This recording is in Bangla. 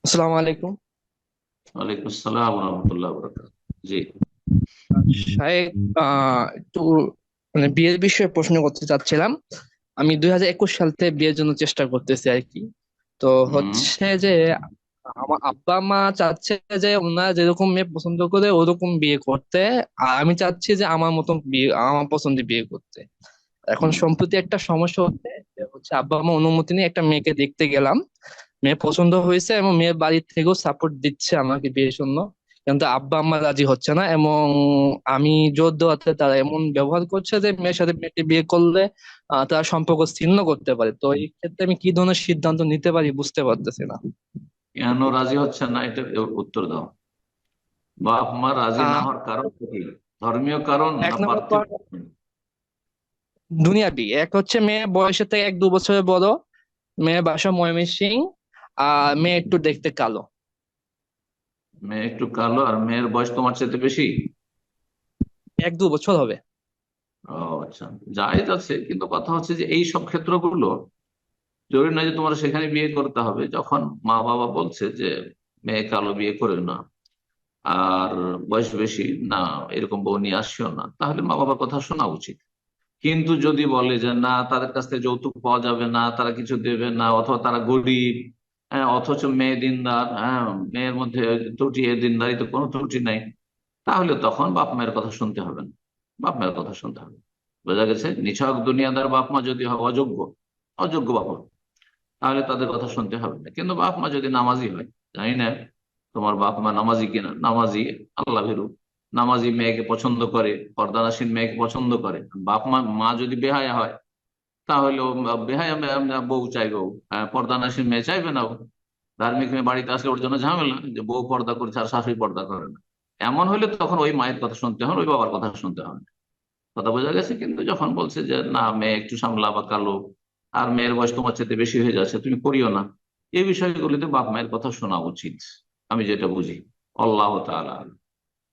আসসালামু আলাইকুম। ওয়ালাইকুম আসসালাম রহমতুল্লাহ বরকাত। জি। শাহেদ, একটু মানে বিয়ের বিষয়ে প্রশ্ন করতে চাচ্ছিলাম। আমি 2021 সাল থেকে বিয়ের জন্য চেষ্টা করতেছি আর কি। তো হুম। হচ্ছে যে আমার আব্বা মা চাচ্ছে যে ওনারা যেরকম মেয়ে পছন্দ করে ওরকম বিয়ে করতে, আর আমি চাচ্ছি যে আমার মতন বিয়ে, আমার পছন্দের বিয়ে করতে। এখন হুম। সম্প্রতি একটা সমস্যা হচ্ছে, যে হচ্ছে আব্বা মা অনুমতি নিয়ে একটা মেয়েকে দেখতে গেলাম। মেয়ে পছন্দ হয়েছে এবং মেয়ের বাড়ির থেকেও সাপোর্ট দিচ্ছে আমাকে বিয়ের জন্য, কিন্তু আব্বা আম্মা রাজি হচ্ছে না। এবং আমি জোর দেওয়াতে তারা এমন ব্যবহার করছে যে মেয়ের সাথে মেয়েকে বিয়ে করলে তারা সম্পর্ক ছিন্ন করতে পারে। তো এই ক্ষেত্রে আমি কি ধরনের সিদ্ধান্ত নিতে পারি বুঝতে পারতেছি না। কেন রাজি হচ্ছে না, এটা উত্তর দাও। বাপ মা রাজি না আহ হওয়ার কারণ কি? ধর্মীয় কারণ এক না নম্বর পার্থিব কারণ কারণ? দুনিয়াবি। এক হচ্ছে মেয়ে বয়সের থেকে 1-2 বছরের বড়, মেয়ে বাসা ময়মনসিংহ, আর মেয়ে একটু দেখতে কালো। মেয়ে একটু কালো আর মেয়ের বয়স তোমার চাইতে বেশি? 1-2 বছর হবে। ও আচ্ছা, জায়েজ আছে, কিন্তু কথা হচ্ছে যে এই সব ক্ষেত্রগুলো জরুরি নয় যে তোমার সেখানে বিয়ে করতে হবে। যখন মা বাবা বলছে যে মেয়ে কালো, বিয়ে করে না, আর বয়স বেশি না, এরকম বউ নিয়ে আসিও না, তাহলে মা বাবার কথা শোনা উচিত। কিন্তু যদি বলে যে না, তাদের কাছ থেকে যৌতুক পাওয়া যাবে না, তারা কিছু দেবে না, অথবা তারা গরিব, হ্যাঁ, অথচ মেয়ে দিনদার, হ্যাঁ, মেয়ের মধ্যে ত্রুটি, এ দিনদারি তো কোনো ত্রুটি নাই, তাহলে তখন বাপ মায়ের কথা শুনতে হবে না। বাপ মায়ের কথা শুনতে হবে। বোঝা গেছে? নিছক দুনিয়াদার বাপ মা যদি হয় অযোগ্য, অযোগ্য বাপ মা, তাহলে তাদের কথা শুনতে হবে না। কিন্তু বাপ মা যদি নামাজি হয়, জানি না তোমার বাপ মা নামাজি কিনা, নামাজি, আল্লাহ ভীরু, নামাজি মেয়েকে পছন্দ করে, পর্দানাসীন মেয়েকে পছন্দ করে, বাপ মা মা যদি বেহায়া হয়, তাহলে ও বেহায়া বউ চাইবে, ও পর্দানাসীন মেয়ে চাইবে না। ও ধার্মিক মেয়ে বাড়িতে আসলে ওর জন্য ঝামেলা, যে বউ পর্দা করছে আর শাশুড়ি পর্দা করে না। এমন হলে তখন ওই মায়ের কথা শুনতে হবে, ওই বাবার কথা শুনতে হবে। কথা বোঝা গেছে? কিন্তু যখন বলছে যে না, মেয়ে একটু সামলা বা কালো, আর মেয়ের বয়স তোমার চাইতে বেশি হয়ে যাচ্ছে, তুমি করিও না, এই বিষয়গুলিতে বাপ মায়ের কথা শোনা উচিত, আমি যেটা বুঝি। আল্লাহ তাআলা।